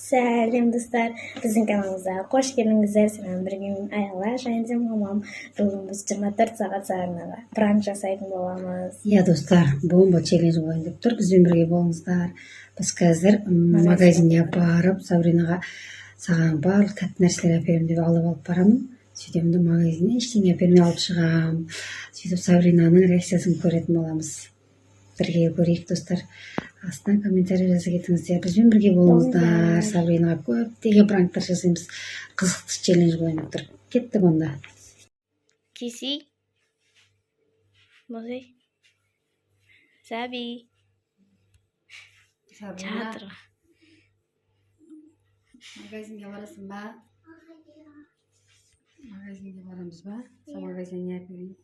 Selam dostlar, біздің каналымызға қош келдіңіздер. Саған бір күн аяла және де мамам бүгін біз 24 сағат сағынада пранк жасайтын боламыз. Иә достар, бомба челлендж болайын деп тұр, бізбен бірге болыңыздар. Біз қазір магазинге барып, Сабринаға саған барлық тәтті нәрселер әперемін деп алып барамын. Сөйтемін де магазиннен ештеңе әпермей алып шығамын. Сөйтіп Сабринаның реакциясын көретін боламыз. Бірге көрейік достар. Астынан комментарий жаза кетіңіздер. Бізбен бірге болыңыздар. Сабринаға көптеген пранктар жасаймыз. Қызықты челлендж болайын деп тұр. Кеттік онда. Киси, Мози, Саби, Чатыр. Магазинге барасың ба? Магазинге барамыз ба? Сен магазинге не әперейін?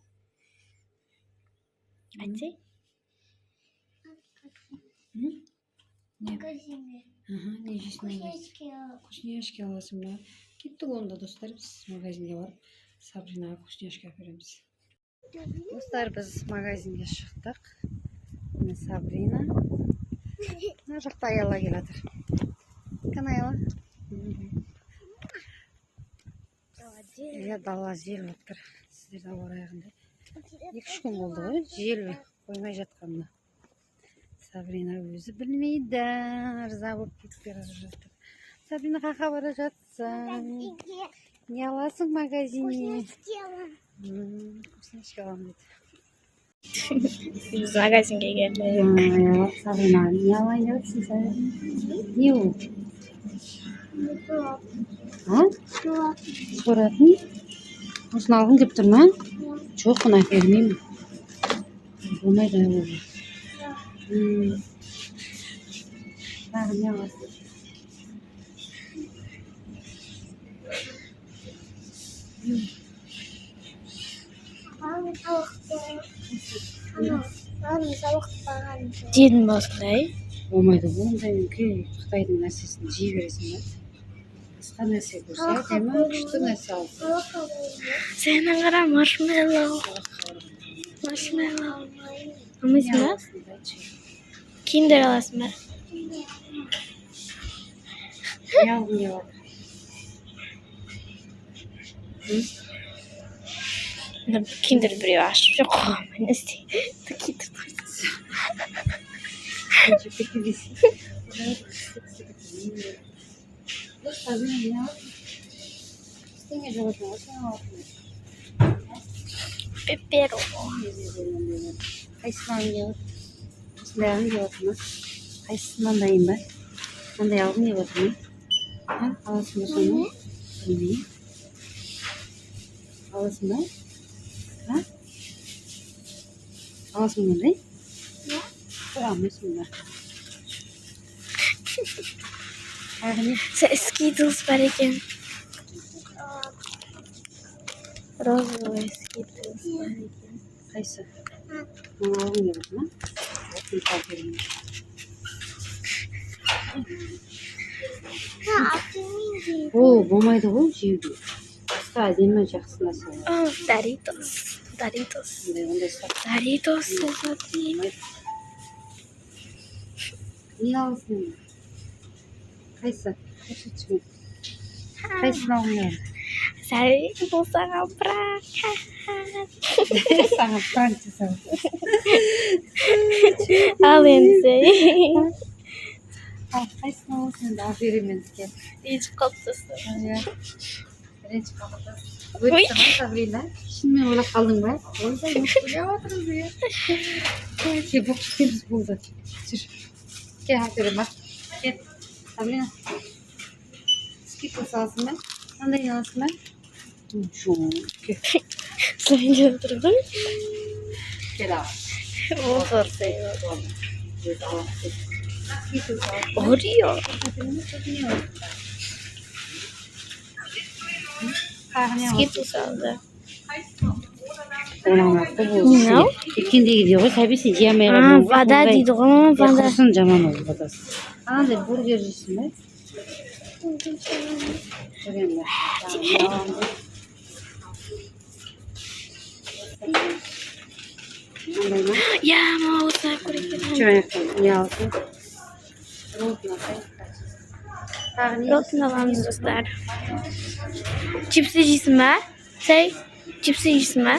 Айтсай? Магазинге. Не жейсің? Вкусняшки аласың ба? Кеттік онда достар, біз магазинге барып Сабринаға вкусняшки әпереміз. Достар, біз магазинге шықтық. Міне Сабрина. Мына жақта Аяла келатыр. Кім Аяла? Иә, дала жел отыр. Сіздерді ауа райында. 2-3 күн болды ғой, жел қоймай жатқанына. Сабрина өзі білмейді. Риза болып кетіп бара жатыр. Сабрина қақа бара жатсың. Не аласың магазинне? Вкусняшки аламын деді. Біз магазинге келдік. Сабрина, не алайын деп отырсың сен? Не ол? Соратын? Осыны алғың келіп тұр ма? Жоқ, оны әпермеймін. Болмайды ол. Тағы не аласың? Жедің ба осындай? Болмайды, ондай Қытайдың нәрсесін жей бересің ба? Басқа нәрсе көрсе, әдемі күшті нәрсе алсын. Сенің қара маршмеллоу. Маршмеллоу. Алмайсың ба? Киндер аласың ба? Не алғың келіп отыр? Киндер біреу ашып жоқ қоғамын. Не істейді? Киндер қойсын. Сабрина, не аласың? Ештеңе жоқ екен, осыны аласың. Пеперо. Қайсысын алғың келіп отыр? Осындай алғың келіп отыр ма? Қайсысынан дайын ба? Қандай алғың келіп отыр ма? Аласың ба соны? Білмеймін. Аласың ба? Аласың ба? Бір алмайсың ба? Скитлс бар екен. Розовый скитлс бар екен. Қайсы? Оны алғың келіп отыр ма? Отын салып берейін. Ол болмайды ғой жеуге. Басқа әдемі жақсы нәрсе. Доритос. Доритос. Ондай сап. Доритос. Не аласың? Қайсы? Қайсы түскен? Қайсысын алғың келіп? Сәлем болсаға пранк. Саған пранк жасап. Ал енді. Қайсысын аласың енді? Беремін енді. Ренжіп қалыптасың. Ренжіп қалыптасың. Өтті ма Сабрина? Шынымен ойлап қалдың ба? Ойбай, ойлап отырмыз иә. Кел, болып кеткеніміз болды. Жүр. Кел, әперем ба? Кел. Сабрина. Скитлс аласың ба? Қандай не аласың ба? Жоқ. Сөйлеп отырдың? Кел ал. Отыр Орео. Скитлс алды. Оның аты болсын. Кеткендегі де ғой, сәбесі жей алмай қалдың ғой. Вода дейді ғой, вода. Құрсын жаман ол водасы. Қандай бургер жейсің бе? Көрем бе? Қандай ма? Я, мама осылай көрейін. Жүр аяқтан. Не алсың? Роллтың алсай. Protein alamız dostlar. Cipsi yiysin mi? Cipsi yiysin mi?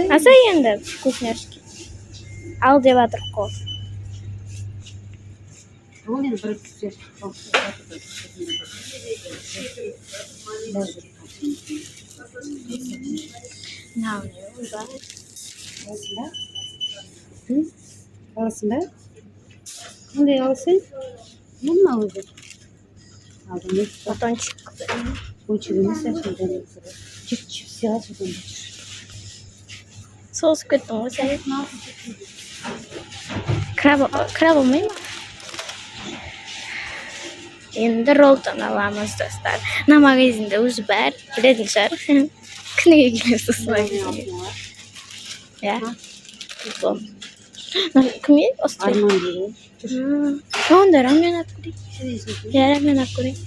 Nasıl yendi? Вкусняшки. Al diye batırıp koy. Ne yapıyoruz da? Arasında. Şimdi alsın. Ne olacak? Aldım. Baton çıktı. Bu çiğdemi seçmeden. Çift siyah çiğdemi. Sos kötü mü? Sen krab olmayı mı? Endi rolton alamiz do'stlar. Na magazinde o'zi bor, biladinglar. Kuniga kelasiz magazinga. Ya. Bon. Kim ye? Ostriya. Arman gibi. Onda ramen olib ko'ring. Ya ramen olib ko'ring.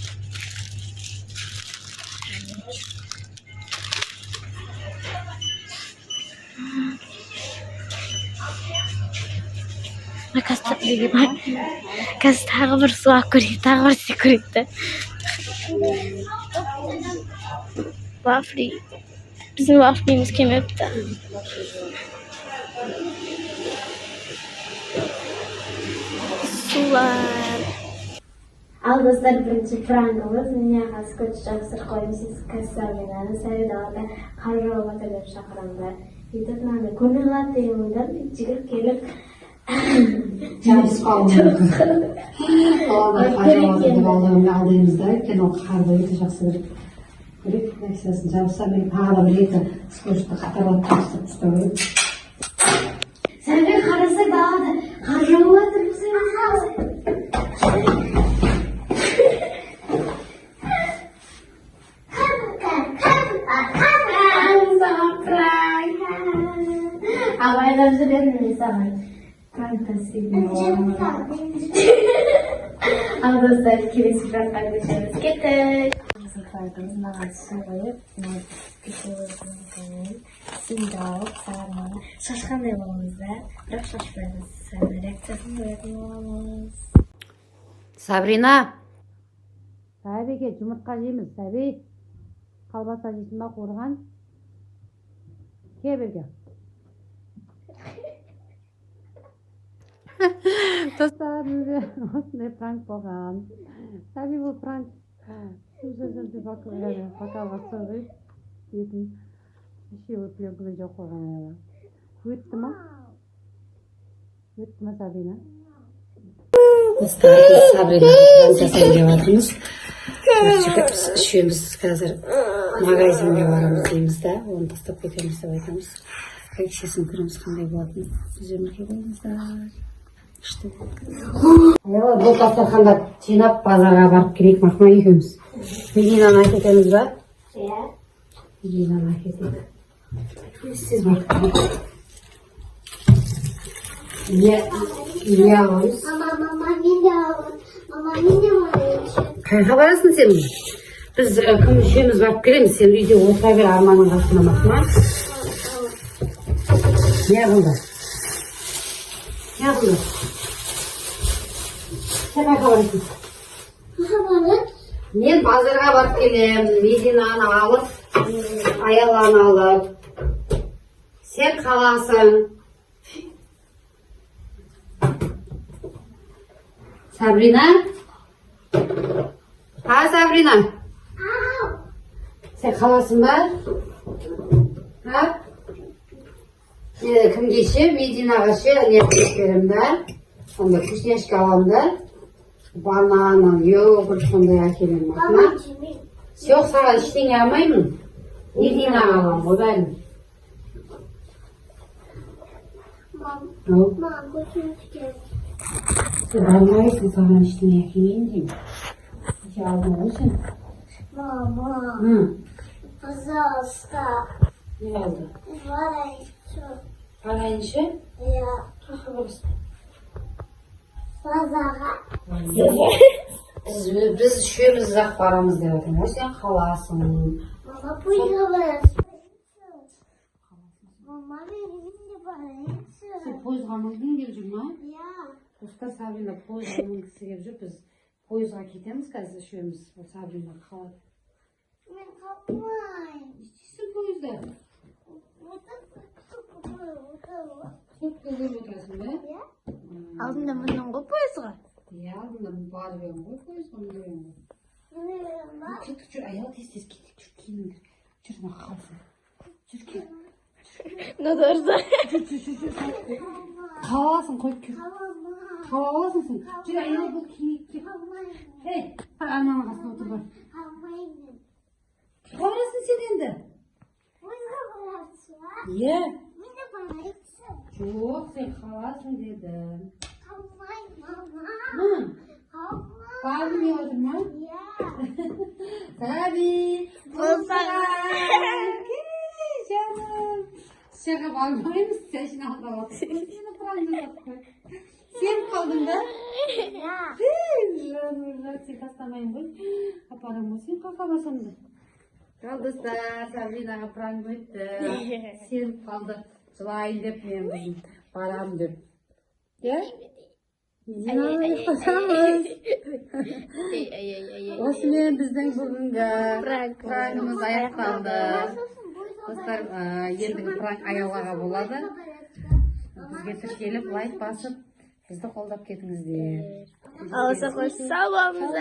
Kas tag'i bir suv olib ko'ring, tag'i bir sekurite. Vafli. Bizim vaflimiz kelmayapti. Sular. Al do'stlar, birinchi prangimiz. Menga hasi ko'chishga sir qo'yimsiz kassalarni Saridada qarorga deb chaqiramlar. Yetibmanda ko'ngillar deyimdan ichiga kelib Çabuk kalmadı. Oğlan harcamadı aldığımızda kendi o karbayı da çok severim. Kırık neysesin çabuksa benim hala bir yeter. Sıkıştı katarot taştı istiyorum. Sen bir karısı daha da harcamadı mısın? Havayla söyledim sana. Fantasi. Al dostlar, ikimiz biraz kardeşimiz getir. Sıfırımız nağası koyup, sindavuk, sarmalı. Şaşkan devamımızda, bırak şaşmayınız. Sen reaksiyasını bırakmamız. Sabrina. Sabiga жұмыртқа жейміз, Sabi. Қалбаса жейсің ба қуырған? Ке берге. Dostlar, osmonday prank bo'lgan. Sabi bu prank. Shuncha bakavasi yetim. Ishi o'tib jo'q qo'ygan. O'tdimi? O'tdimi Sabina? Dostlar, Sabrina jasayga boramiz. Ishimiz hozir magazinga boramiz deymizda, uni tashlab ketamiz deb aytamiz. Reaksiyasini ko'ramiz qanday bo'ladi. Bizga kelamizlar. İşte. Ayol bu dasturxonda jinob bozorga borib kerak, Mahmud ikimiz. Medinani aytamiz ba? Ya. Medinani aytamiz. Siz borib. Ya olsun. Mama ne var? Qayerga borasan sen? Biz kim ishimiz borib kelamiz. Sen uyda o'tiraver Armanning qasına Mahmud. Ne bo'ldi? Ne bo'ldi? Sen qayerga borasan? Men bozorga borib kelayim, Medinani olib, ayollarni olib. Sen qalasan. Sabrina? Ha Sabrina? Sen qalasın mı? Ha? Kimga ishi? Medinaga ishi, niyatlerimda. Onda kuchniashka olamda. Banana, yogurt shunday akelim. Yo'q, sana ishtingga olmayman. Medinaga olam, bo'laymi? Mama, ko'chirishga. Sen olmaysan, sana ishtingga kelmayman deyman. Ishi oldin olsin. Mama, пожалуйста. Ne oldu? Варенье. Palayınca? Ya. Pazara. Biz işimiz uzaq baramız deb aytamiz. Sen qalasın. Mama, пожалуйста. Mama, benim de варенье. мінгің келіп жүр ма? Ya. Достар, Сабрина пойызға мінгісі келіп жүр. Біз пойызға кетеміз қазір үшеуміз. Ол Сабрина қалады. Ben kapmayın. İşte pойызда. Çok güzel oturasın be. Ya. Алдында мындан ғой пойызға. Ya алдында барып едім ғой пойызға мінген. Кеттік жүр, аял тез кеттік жүр, киініңдер. Жүр, мына қалсын. Жүр, кел. Надорда. Жүр. Қаласың, қойып кел. Қаласың сен. Жүр, аял бұл киініп кел. Ей, ананың қасына отыр бар. Қаласың сен енді. Е, жоқ, сен қаласың дедім. Барым не отыр ма? Сәби, жаным. Шаға бармаймыз, сен үшін алдап отыр. Сені пыраңдап қой. Сен қалдың да? Жаным, сен тастамайын ғой. Апарам ғой, сен қалқамасам да. Қалдыстар, Сабринаға пыран көйтті. Сен қалды. Жылайын деп мен бүгін барам деп. Е? Ұйықтасамыз. Осымен біздің бүгінгі пыраңымыз аяқталды. Достар, ендігі пыран аялаға болады. Бізге тіркеліп, лайк басып, бізді қолдап кетіңіздер. Алса қойса боламыз.